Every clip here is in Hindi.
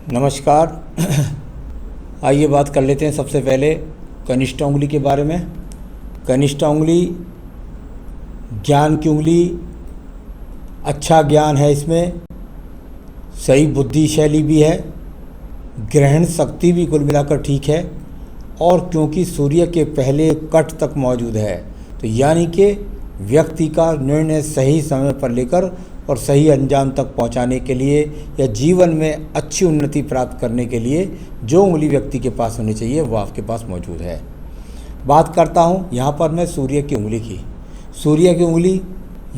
नमस्कार। आइए बात कर लेते हैं सबसे पहले कनिष्ठा उंगली के बारे में। कनिष्ठा उंगली ज्ञान की उंगली, अच्छा ज्ञान है इसमें, सही बुद्धि शैली भी है, ग्रहण शक्ति भी कुल मिलाकर ठीक है, और क्योंकि सूर्य के पहले कट तक मौजूद है तो यानी कि व्यक्ति का निर्णय सही समय पर लेकर और सही अंजाम तक पहुंचाने के लिए या जीवन में अच्छी उन्नति प्राप्त करने के लिए जो उंगली व्यक्ति के पास होनी चाहिए वो आपके पास मौजूद है। बात करता हूं यहाँ पर मैं सूर्य की उंगली की। सूर्य की उंगली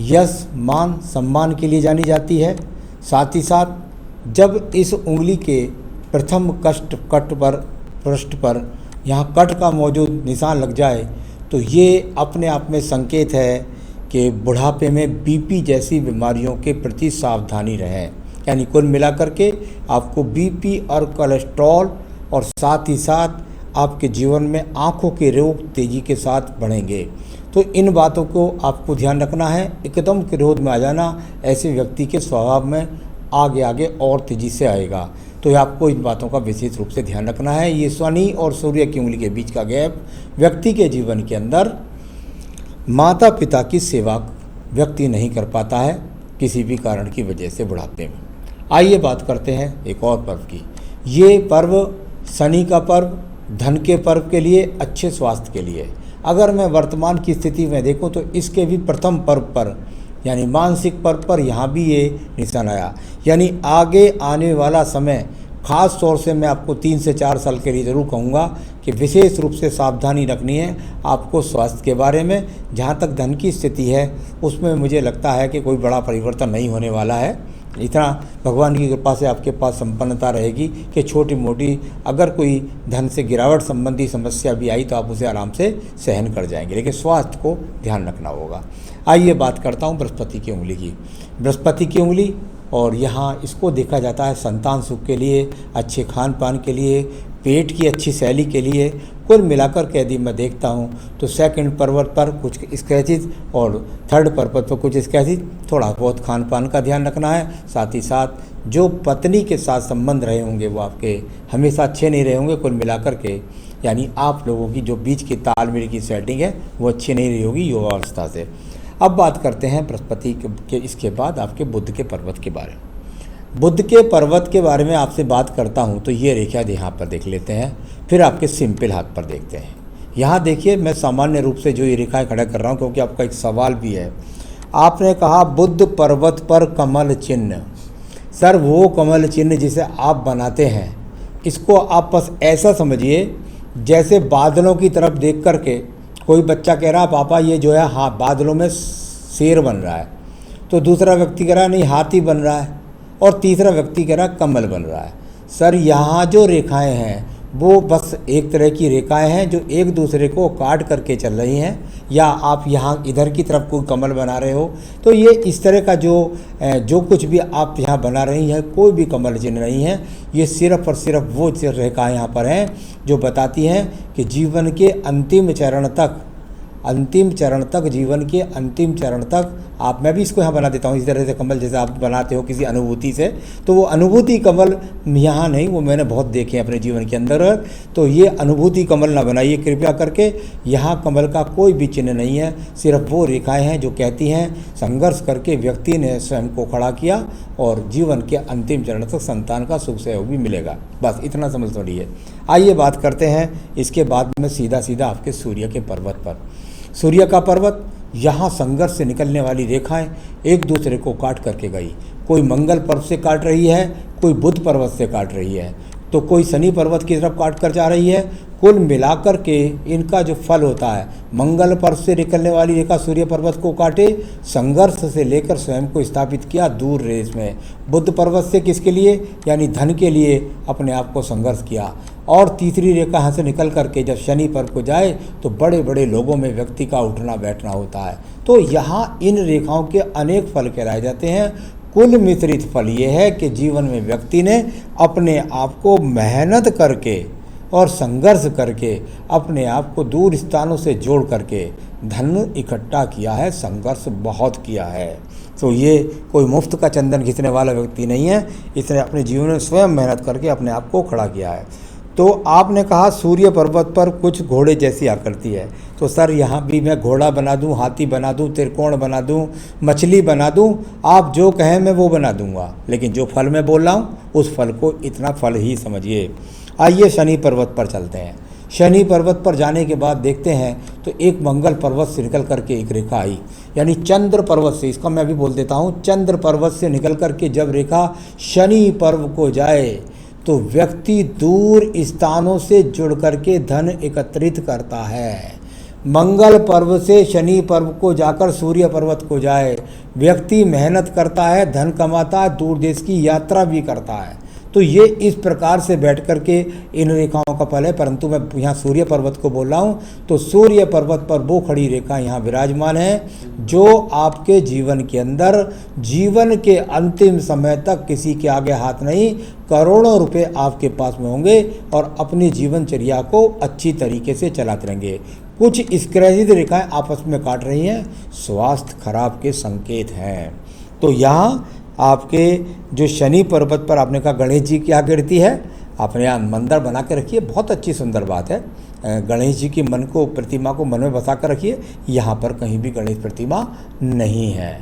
यश मान सम्मान के लिए जानी जाती है। साथ ही साथ जब इस उंगली के प्रथम पृष्ठ पर यहाँ कट का मौजूद निशान लग जाए तो ये अपने आप में संकेत है कि बुढ़ापे में बीपी जैसी बीमारियों के प्रति सावधानी रहें। यानी कुल मिलाकर के आपको बीपी और कोलेस्ट्रॉल और साथ ही साथ आपके जीवन में आँखों के रोग तेज़ी के साथ बढ़ेंगे। तो इन बातों को आपको ध्यान रखना है। एकदम क्रोध में आ जाना ऐसे व्यक्ति के स्वभाव में आगे आगे और तेज़ी से आएगा। तो आपको इन बातों का विशेष रूप से ध्यान रखना है। ये शनि और सूर्य की उंगली के बीच का गैप व्यक्ति के जीवन के अंदर माता पिता की सेवा व्यक्ति नहीं कर पाता है किसी भी कारण की वजह से बुढ़ापे में। आइए बात करते हैं एक और पर्व की। ये पर्व शनि का पर्व धन के पर्व के लिए, अच्छे स्वास्थ्य के लिए। अगर मैं वर्तमान की स्थिति में देखूं तो इसके भी प्रथम पर्व पर यानी मानसिक पर्व पर यहाँ भी ये निशान आया। यानी आगे आने वाला समय ख़ास तौर से मैं आपको 3 से 4 साल के लिए ज़रूर कहूँगा कि विशेष रूप से सावधानी रखनी है आपको स्वास्थ्य के बारे में। जहाँ तक धन की स्थिति है उसमें मुझे लगता है कि कोई बड़ा परिवर्तन नहीं होने वाला है। इतना भगवान की कृपा से आपके पास संपन्नता रहेगी कि छोटी मोटी अगर कोई धन से गिरावट संबंधी समस्या भी आई तो आप उसे आराम से सहन कर जाएंगे, लेकिन स्वास्थ्य को ध्यान रखना होगा। आइए बात करता हूँ बृहस्पति की उंगली की। बृहस्पति की उंगली और यहाँ इसको देखा जाता है संतान सुख के लिए, अच्छे खान पान के लिए, पेट की अच्छी शैली के लिए। कुल मिलाकर के यदि मैं देखता हूँ तो सेकंड पर्वत पर कुछ स्क्रैचेज और थर्ड पर्वत पर कुछ स्क्रैचेज, थोड़ा बहुत खान पान का ध्यान रखना है। साथ ही साथ जो पत्नी के साथ संबंध रहे होंगे वो आपके हमेशा अच्छे नहीं रहे होंगे। कुल मिलाकर के यानी आप लोगों की जो बीच की तालमेल की सेटिंग है वो अच्छी नहीं रही होगी युवावस्था से। अब बात करते हैं बृहस्पति के इसके बाद आपके बुध के पर्वत के बारे में। बुध के पर्वत के बारे में आपसे बात करता हूं तो ये रेखा यहाँ पर देख लेते हैं, फिर आपके सिंपल हाथ पर देखते हैं। यहाँ देखिए मैं सामान्य रूप से जो ये रेखाएं खड़ा कर रहा हूँ क्योंकि आपका एक सवाल भी है। आपने कहा बुध पर्वत पर कमल चिन्ह। सर वो कमल चिन्ह जिसे आप बनाते हैं इसको आप बस ऐसा समझिए जैसे बादलों की तरफ देख कर के कोई बच्चा कह रहा पापा ये जो है हाँ बादलों में शेर बन रहा है, तो दूसरा व्यक्ति कह रहा नहीं हाथी बन रहा है, और तीसरा व्यक्ति कह रहा कमल बन रहा है। सर यहाँ जो रेखाएं हैं वो बस एक तरह की रेखाएं हैं जो एक दूसरे को काट करके चल रही हैं। या आप यहाँ इधर की तरफ कोई कमल बना रहे हो तो ये इस तरह का जो कुछ भी आप यहाँ बना रही हैं कोई भी कमल चिन्ह नहीं है। ये सिर्फ और सिर्फ वो रेखाएं यहाँ पर हैं जो बताती हैं कि जीवन के अंतिम चरण तक जीवन के अंतिम चरण तक आप, मैं भी इसको यहाँ बना देता हूँ इस तरह से कमल जैसे आप बनाते हो किसी अनुभूति से, तो वो अनुभूति कमल यहाँ नहीं, वो मैंने बहुत देखे हैं अपने जीवन के अंदर। तो ये अनुभूति कमल ना बनाइए कृपया करके। यहाँ कमल का कोई भी चिन्ह नहीं है, सिर्फ वो रेखाएं हैं जो कहती हैं संघर्ष करके व्यक्ति ने स्वयं को खड़ा किया और जीवन के अंतिम चरण तक संतान का सुख सहयोग भी मिलेगा। बस इतना समझ थोड़ी। आइए बात करते हैं इसके बाद में सीधा आपके सूर्य के पर्वत पर। सूर्य का पर्वत, यहाँ संघर्ष से निकलने वाली रेखाएं एक दूसरे को काट करके गई। कोई मंगल पर्वत से काट रही है, कोई बुध पर्वत से काट रही है, तो कोई शनि पर्वत की तरफ काट कर जा रही है। कुल मिलाकर के इनका जो फल होता है, मंगल पर्वत से निकलने वाली रेखा सूर्य पर्वत को काटे, संघर्ष से लेकर स्वयं को स्थापित किया दूर रेस में। बुध पर्वत से किसके लिए, यानी धन के लिए अपने आप को संघर्ष किया। और तीसरी रेखा यहाँ से निकल करके जब शनि पर्व को जाए तो बड़े बड़े लोगों में व्यक्ति का उठना बैठना होता है। तो यहाँ इन रेखाओं के अनेक फल कहलाए जाते हैं। कुल मिश्रित फल ये है कि जीवन में व्यक्ति ने अपने आप को मेहनत करके और संघर्ष करके अपने आप को दूर स्थानों से जोड़ करके धन इकट्ठा किया है, संघर्ष बहुत किया है। तो ये कोई मुफ्त का चंदन घिसने वाला व्यक्ति नहीं है, इसने अपने जीवन में स्वयं मेहनत करके अपने आप को खड़ा किया है। तो आपने कहा सूर्य पर्वत पर कुछ घोड़े जैसी आकृति है, तो सर यहाँ भी मैं घोड़ा बना दूँ, हाथी बना दूँ, त्रिकोण बना दूँ, मछली बना दूँ, आप जो कहें मैं वो बना दूँगा, लेकिन जो फल मैं बोल रहा हूँ उस फल को इतना फल ही समझिए। आइए शनि पर्वत पर चलते हैं। शनि पर्वत पर जाने के बाद देखते हैं तो एक मंगल पर्वत से निकल करके एक रेखा आई, यानी चंद्र पर्वत से, इसका मैं भी बोल देता हूँ, चंद्र पर्वत से निकल करके जब रेखा शनि पर्व को जाए तो व्यक्ति दूर स्थानों से जुड़ करके धन एकत्रित करता है। मंगल पर्व से शनि पर्व को जाकर सूर्य पर्वत को जाए, व्यक्ति मेहनत करता है, धन कमाता है, दूर देश की यात्रा भी करता है। तो ये इस प्रकार से बैठ करके इन रेखाओं का फल है, परंतु मैं यहाँ सूर्य पर्वत को बोल रहा हूँ। तो सूर्य पर्वत पर वो खड़ी रेखा यहाँ विराजमान है जो आपके जीवन के अंदर जीवन के अंतिम समय तक किसी के आगे हाथ नहीं, करोड़ों रुपए आपके पास में होंगे और अपनी जीवनचर्या को अच्छी तरीके से चलाते रहेंगे। कुछ स्क्रैचित रेखाएं आपस में काट रही हैं, स्वास्थ्य खराब के संकेत हैं। तो यहाँ आपके जो शनि पर्वत पर आपने कहा गणेश जी की आकृति है, आपने यहाँ मंदिर बना के रखिए, बहुत अच्छी सुंदर बात है। गणेश जी की प्रतिमा को मन में बसा कर रखिए। यहाँ पर कहीं भी गणेश प्रतिमा नहीं है।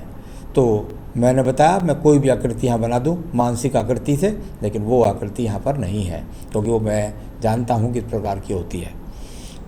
तो मैंने बताया मैं कोई भी आकृति यहाँ बना दूँ मानसिक आकृति से, लेकिन वो आकृति यहाँ पर नहीं है, क्योंकि वो मैं जानता हूँ किस प्रकार की होती है।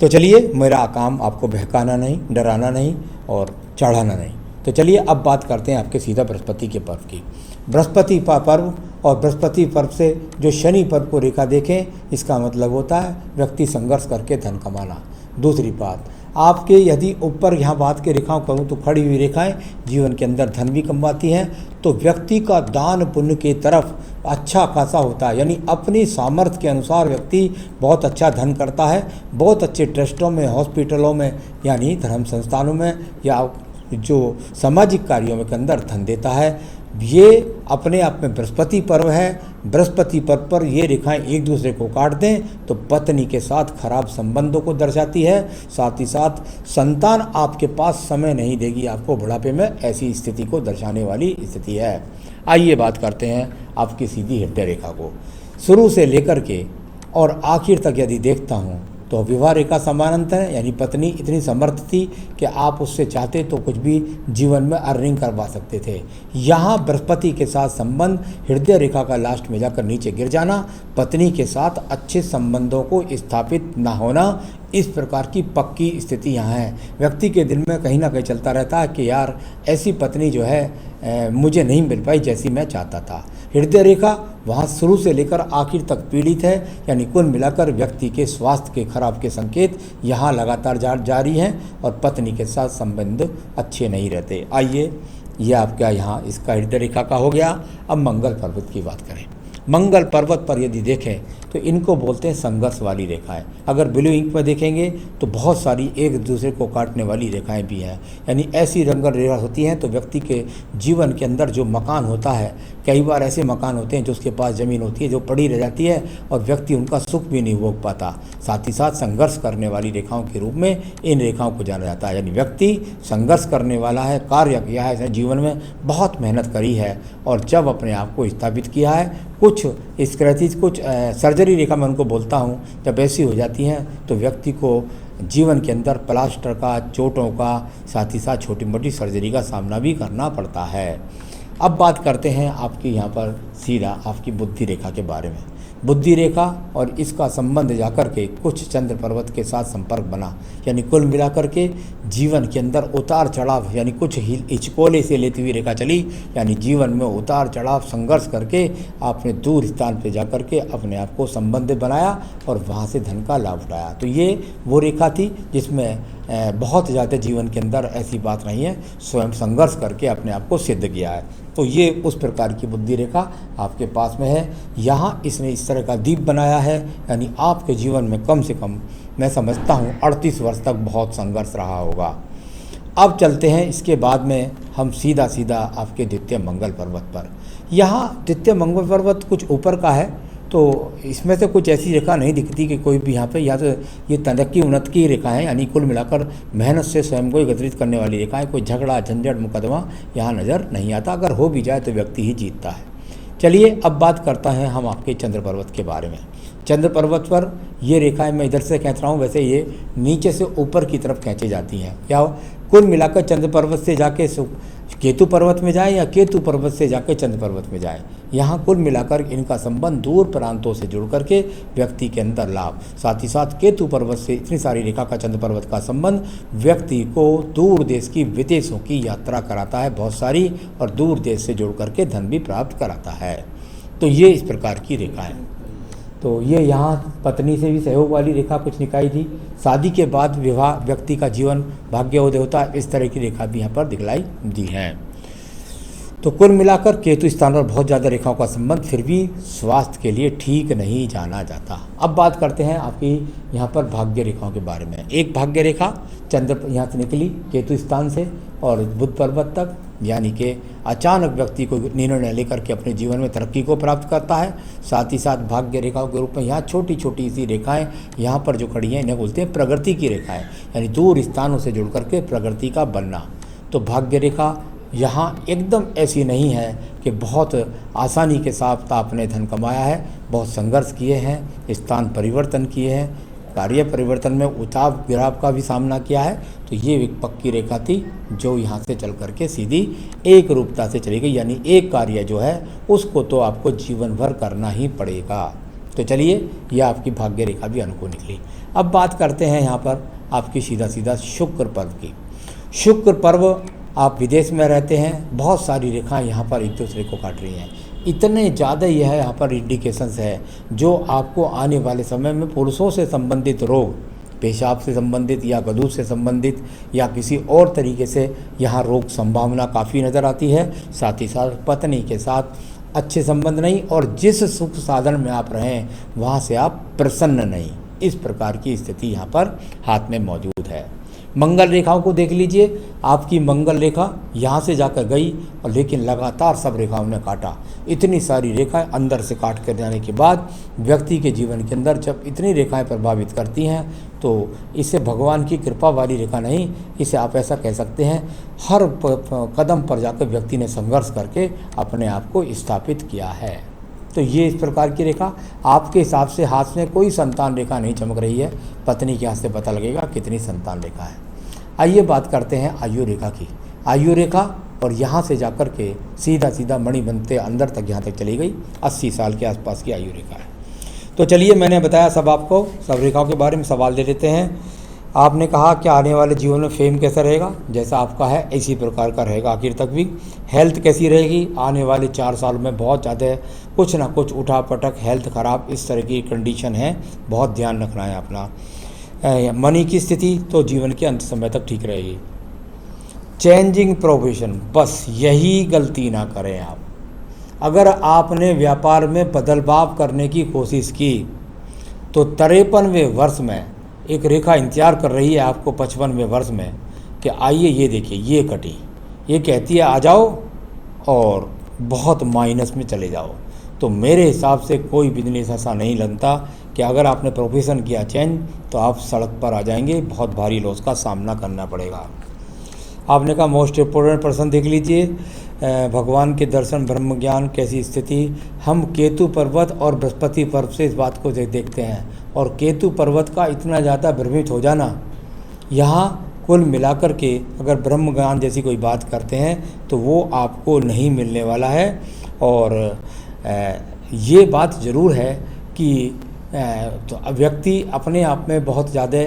तो चलिए, मेरा काम आपको बहकाना नहीं, डराना नहीं और चढ़ाना नहीं। तो चलिए अब बात करते हैं आपके सीधा बृहस्पति के पर्व की। बृहस्पति पर्व और बृहस्पति पर्व से जो शनि पर्व को रेखा देखें, इसका मतलब होता है व्यक्ति संघर्ष करके धन कमाना। दूसरी बात, आपके यदि ऊपर यहाँ बात के रेखाओं करूँ तो खड़ी हुई रेखाएं जीवन के अंदर धन भी कमाती हैं, तो व्यक्ति का दान पुण्य की तरफ अच्छा खासा होता है, यानी अपनी सामर्थ्य के अनुसार व्यक्ति बहुत अच्छा धन करता है। बहुत अच्छे ट्रस्टों में, हॉस्पिटलों में, यानी धर्म संस्थानों में या जो सामाजिक कार्यों के अंदर धन देता है। ये अपने आप में बृहस्पति पर्व है। बृहस्पति पर्व पर ये रेखाएं एक दूसरे को काट दें तो पत्नी के साथ खराब संबंधों को दर्शाती है। साथ ही साथ संतान आपके पास समय नहीं देगी आपको बुढ़ापे में, ऐसी स्थिति को दर्शाने वाली स्थिति है। आइए बात करते हैं आपकी सीधी हृदय रेखा को। शुरू से लेकर के और आखिर तक यदि देखता हूँ तो विवाह रेखा समानांतर है, यानी पत्नी इतनी समर्थ थी कि आप उससे चाहते तो कुछ भी जीवन में अर्निंग करवा सकते थे। यहाँ बृहस्पति के साथ संबंध हृदय रेखा का लास्ट में जाकर नीचे गिर जाना, पत्नी के साथ अच्छे संबंधों को स्थापित ना होना, इस प्रकार की पक्की स्थिति यहाँ है। व्यक्ति के दिल में कहीं ना कहीं चलता रहता है कि यार ऐसी पत्नी जो है मुझे नहीं मिल पाई जैसी मैं चाहता था। हृदय रेखा वहाँ शुरू से लेकर आखिर तक पीड़ित है, यानी कुल मिलाकर व्यक्ति के स्वास्थ्य के खराब के संकेत यहाँ लगातार जारी हैं और पत्नी के साथ संबंध अच्छे नहीं रहते। आइए, ये आपका यहाँ इसका हृदय रेखा का हो गया। अब मंगल पर्वत की बात करें। मंगल पर्वत पर यदि देखें तो इनको बोलते हैं संघर्ष वाली रेखाएं। अगर ब्लू इंक में देखेंगे तो बहुत सारी एक दूसरे को काटने वाली रेखाएं भी हैं, यानी ऐसी रंगल रेखा होती हैं। तो व्यक्ति के जीवन के अंदर जो मकान होता है, कई बार ऐसे मकान होते हैं जो उसके पास ज़मीन होती है जो पड़ी रह जाती है और व्यक्ति उनका सुख भी नहीं भोग पाता। साथ ही साथ संघर्ष करने वाली रेखाओं के रूप में इन रेखाओं को जाना जाता है, यानी व्यक्ति संघर्ष करने वाला है, कार्य किया है, जीवन में बहुत मेहनत करी है और जब अपने आप को स्थापित किया है, कुछ स्क्रैचेस, कुछ सर्जरी रेखा मैं उनको बोलता हूँ, जब ऐसी हो जाती हैं तो व्यक्ति को जीवन के अंदर प्लास्टर का, चोटों का, साथ ही साथ छोटी मोटी सर्जरी का सामना भी करना पड़ता है। अब बात करते हैं आपकी यहाँ पर सीधा आपकी बुद्धि रेखा के बारे में। बुद्धि रेखा और इसका संबंध जाकर के कुछ चंद्र पर्वत के साथ संपर्क बना, यानी कुल मिलाकर के जीवन के अंदर उतार चढ़ाव, यानी कुछ हिचकोले से लेती हुई रेखा चली, यानी जीवन में उतार चढ़ाव संघर्ष करके आपने दूर स्थान पे जाकर के अपने आप को संबंध बनाया और वहाँ से धन का लाभ उठाया। तो ये वो रेखा थी जिसमें बहुत ज़्यादा जीवन के अंदर ऐसी बात नहीं है, स्वयं संघर्ष करके अपने आप को सिद्ध किया है। तो ये उस प्रकार की बुद्धि रेखा आपके पास में है। यहाँ इसने इस तरह का दीप बनाया है, यानी आपके जीवन में कम से कम मैं समझता हूँ 38 वर्ष तक बहुत संघर्ष रहा होगा। अब चलते हैं इसके बाद में हम सीधा आपके द्वितीय मंगल पर्वत पर। यहाँ द्वितीय मंगल पर्वत कुछ ऊपर का है तो इसमें से कुछ ऐसी रेखा नहीं दिखती कि कोई भी यहाँ पे, या तो ये तरक्की उन्नति की रेखाएं, यानी कुल मिलाकर मेहनत से स्वयं को एकत्रित करने वाली रेखाएं, कोई झगड़ा झंझट मुकदमा यहाँ नज़र नहीं आता। अगर हो भी जाए तो व्यक्ति ही जीतता है। चलिए अब बात करता है हम आपके चंद्र पर्वत के बारे में। चंद्र पर्वत पर ये रेखाएं मैं इधर से खींच रहा हूँ, वैसे ये नीचे से ऊपर की तरफ खींची जाती हैं। क्या हो, कुल मिलाकर चंद्र पर्वत से जाके केतु पर्वत में जाए या केतु पर्वत से जाके चंद्र पर्वत में जाए, यहाँ कुल मिलाकर इनका संबंध दूर प्रांतों से जुड़ करके व्यक्ति के अंदर लाभ। साथ ही साथ केतु पर्वत से इतनी सारी रेखा का चंद्र पर्वत का संबंध व्यक्ति को दूर देश की विदेशों की यात्रा कराता है बहुत सारी, और दूर देश से जुड़ करके धन भी प्राप्त कराता है। तो ये इस प्रकार की रेखा है। तो ये यहाँ पत्नी से भी सहयोग वाली रेखा कुछ निकाली थी। शादी के बाद विवाह, व्यक्ति का जीवन, भाग्योदय होता है, इस तरह की रेखा भी यहाँ पर दिखलाई दी है। तो कुल मिलाकर केतु स्थान पर बहुत ज़्यादा रेखाओं का संबंध, फिर भी स्वास्थ्य के लिए ठीक नहीं जाना जाता। अब बात करते हैं आपकी यहाँ पर भाग्य रेखाओं के बारे में। एक भाग्य रेखा चंद्र यहाँ से निकली केतु स्थान से और बुध पर्वत तक, यानी कि अचानक व्यक्ति को निर्णय लेकर के अपने जीवन में तरक्की को प्राप्त करता है। साथ ही साथ भाग्य रेखाओं के रूप में यहाँ छोटी छोटी सी रेखाएं यहाँ पर जो खड़ी हैं, इन्हें बोलते हैं प्रगति की रेखाएं, यानी दूर स्थानों से जुड़ करके प्रगति का बनना। तो भाग्य रेखा यहाँ एकदम ऐसी नहीं है कि बहुत आसानी के साथ आपने धन कमाया है, बहुत संघर्ष किए हैं, स्थान परिवर्तन किए हैं, कार्य परिवर्तन में उतार गिराव का भी सामना किया है। तो ये एक पक्की रेखा थी जो यहाँ से चल करके सीधी एक रूपता से चली गई, यानी एक कार्य जो है उसको तो आपको जीवन भर करना ही पड़ेगा। तो चलिए, यह आपकी भाग्य रेखा भी अनुकूल निकली। अब बात करते हैं यहाँ पर आपकी सीधा सीधा शुक्र पर्व की। शुक्र पर्व, आप विदेश में रहते हैं, बहुत सारी रेखाएं यहाँ पर एक दूसरे को काट रही हैं। इतने ज़्यादा यह यहाँ पर इंडिकेशंस है जो आपको आने वाले समय में पुरुषों से संबंधित रोग, पेशाब से संबंधित या गदू से संबंधित या किसी और तरीके से यहाँ रोग संभावना काफ़ी नज़र आती है। साथ ही साथ पत्नी के साथ अच्छे संबंध नहीं, और जिस सुख साधन में आप रहें वहाँ से आप प्रसन्न नहीं, इस प्रकार की स्थिति यहाँ पर हाथ में मौजूद है। मंगल रेखाओं को देख लीजिए, आपकी मंगल रेखा यहाँ से जाकर गई, और लेकिन लगातार सब रेखाओं ने काटा। इतनी सारी रेखाएं अंदर से काट कर जाने के बाद व्यक्ति के जीवन के अंदर जब इतनी रेखाएं प्रभावित करती हैं, तो इसे भगवान की कृपा वाली रेखा नहीं, इसे आप ऐसा कह सकते हैं हर कदम पर जाकर व्यक्ति ने संघर्ष करके अपने आप को स्थापित किया है। तो ये इस प्रकार की रेखा, आपके हिसाब से हाथ में कोई संतान रेखा नहीं चमक रही है, पत्नी के हाथ से पता लगेगा कितनी संतान रेखा है। आइए बात करते हैं आयु रेखा की। आयु रेखा, और यहाँ से जाकर के सीधा सीधा मणि बनते अंदर तक यहाँ तक चली गई, 80 साल के आसपास की आयु रेखा है। तो चलिए, मैंने बताया सब आपको, सब रेखाओं के बारे में सवाल दे देते हैं। आपने कहा कि आने वाले जीवन में फेम कैसा रहेगा, जैसा आपका है इसी प्रकार का रहेगा आखिर तक भी। हेल्थ कैसी रहेगी, आने वाले 4 साल में बहुत ज़्यादा कुछ ना कुछ उठापटक, हेल्थ ख़राब, इस तरह की कंडीशन है, बहुत ध्यान रखना है अपना। मनी की स्थिति तो जीवन के अंत समय तक ठीक रहेगी। चेंजिंग प्रोफेशन, बस यही गलती ना करें आप। अगर आपने व्यापार में बदलाव करने की कोशिश की तो 53वें वर्ष में एक रेखा इंतजार कर रही है आपको 55वें वर्ष में कि आइए ये देखिए ये कटी, ये कहती है आ जाओ और बहुत माइनस में चले जाओ। तो मेरे हिसाब से कोई बिजनेस ऐसा नहीं लगता कि अगर आपने प्रोफेशन किया चेंज तो आप सड़क पर आ जाएंगे, बहुत भारी लॉस का सामना करना पड़ेगा। आपने कहा मोस्ट इम्पोर्टेंट पर्सन देख लीजिए, भगवान के दर्शन, ब्रह्म ज्ञान, कैसी स्थिति। हम केतु पर्वत और बृहस्पति पर्व से इस बात को देखते हैं, और केतु पर्वत का इतना ज़्यादा भ्रमित हो जाना, यहाँ कुल मिलाकर के अगर ब्रह्म ज्ञान जैसी कोई बात करते हैं तो वो आपको नहीं मिलने वाला है। और ये बात ज़रूर है कि तो व्यक्ति अपने आप में बहुत ज़्यादा,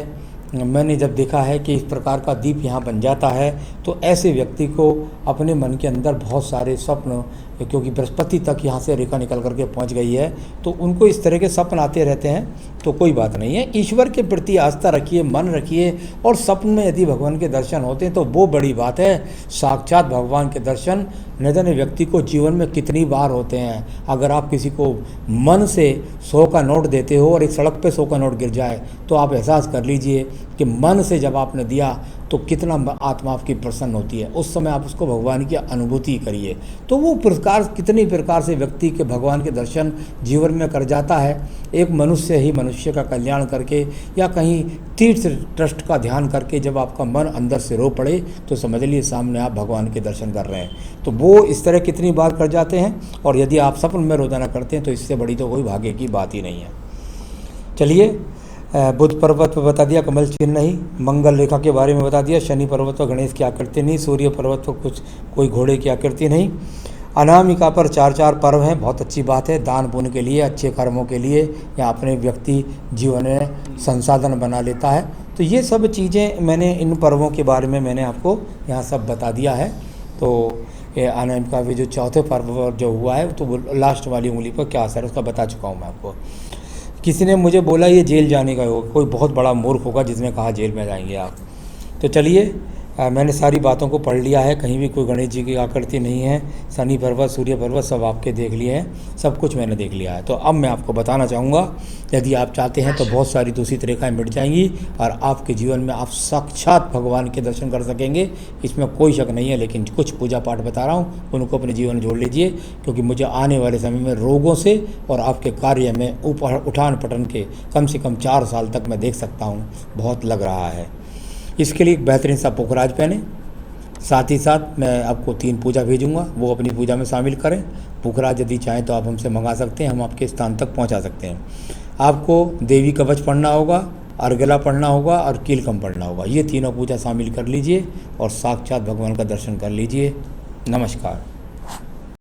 मैंने जब देखा है कि इस प्रकार का दीप यहाँ बन जाता है तो ऐसे व्यक्ति को अपने मन के अंदर बहुत सारे स्वप्न, क्योंकि बृहस्पति तक यहाँ से रेखा निकल करके पहुँच गई है, तो उनको इस तरह के स्वप्न आते रहते हैं। तो कोई बात नहीं है, ईश्वर के प्रति आस्था रखिए, मन रखिए, और स्वप्न में यदि भगवान के दर्शन होते हैं तो वो बड़ी बात है। साक्षात भगवान के दर्शन न जाने व्यक्ति को जीवन में कितनी बार होते हैं। अगर आप किसी को मन से 100 का नोट देते हो और एक सड़क पे 100 का नोट गिर जाए तो आप एहसास कर लीजिए कि मन से जब आपने दिया तो कितना आत्मा आपकी प्रसन्न होती है। उस समय आप उसको भगवान की अनुभूति करिए, तो वो प्रकार कितने प्रकार से व्यक्ति के भगवान के दर्शन जीवन में कर जाता है। एक मनुष्य ही मनुष्य का कल्याण करके या कहीं तीर्थ ट्रस्ट का ध्यान करके जब आपका मन अंदर से रो पड़े तो समझ लिए सामने आप भगवान के दर्शन कर रहे हैं। तो वो इस तरह कितनी बार कर जाते हैं, और यदि आप सपन में रोजाना करते हैं तो इससे बड़ी तो कोई भाग्य की बात ही नहीं है। चलिए, बुध पर्वत पर बता दिया कमल चिन्ह नहीं, मंगल रेखा के बारे में बता दिया, शनि पर्वत पर गणेश की आकृति नहीं, सूर्य पर्वत पर कोई घोड़े की आकृति नहीं। अनामिका पर 4 पर्व हैं, बहुत अच्छी बात है, दान पुण्य के लिए, अच्छे कर्मों के लिए, या अपने व्यक्ति जीवन में संसाधन बना लेता है। तो ये सब चीज़ें मैंने इन पर्वों के बारे में मैंने आपको यहाँ सब बता दिया है। तो ये अनामिका भी जो चौथे पर्व जो हुआ है तो लास्ट वाली उंगली पर क्या असर है उसका बता चुका हूँ मैं आपको। किसी ने मुझे बोला ये जेल जाने का होगा, कोई बहुत बड़ा मूर्ख होगा जिसने कहा जेल में जाएंगे आप। तो चलिए, मैंने सारी बातों को पढ़ लिया है, कहीं भी कोई गणेश जी की आकृति नहीं है, शनि पर्वत सूर्य पर्वत सब आपके देख लिए हैं, सब कुछ मैंने देख लिया है। तो अब मैं आपको बताना चाहूँगा, यदि आप चाहते हैं तो बहुत सारी दूषित रेखाएं मिट जाएंगी और आपके जीवन में आप साक्षात भगवान के दर्शन कर सकेंगे, इसमें कोई शक नहीं है। लेकिन कुछ पूजा पाठ बता रहा हूँ, उनको अपने जीवन में जोड़ लीजिए, क्योंकि मुझे आने वाले समय में रोगों से और आपके कार्य में उठान पटन के कम से कम 4 साल तक मैं देख सकता हूँ, बहुत लग रहा है। इसके लिए एक बेहतरीन सा पुखराज पहने, साथ ही साथ मैं आपको 3 पूजा भेजूंगा, वो अपनी पूजा में शामिल करें। पुखराज यदि चाहें तो आप हमसे मंगा सकते हैं, हम आपके स्थान तक पहुंचा सकते हैं। आपको देवी कवच पढ़ना होगा, अर्गला पढ़ना होगा और कीलकम पढ़ना होगा। ये तीनों पूजा शामिल कर लीजिए और साक्षात भगवान का दर्शन कर लीजिए। नमस्कार।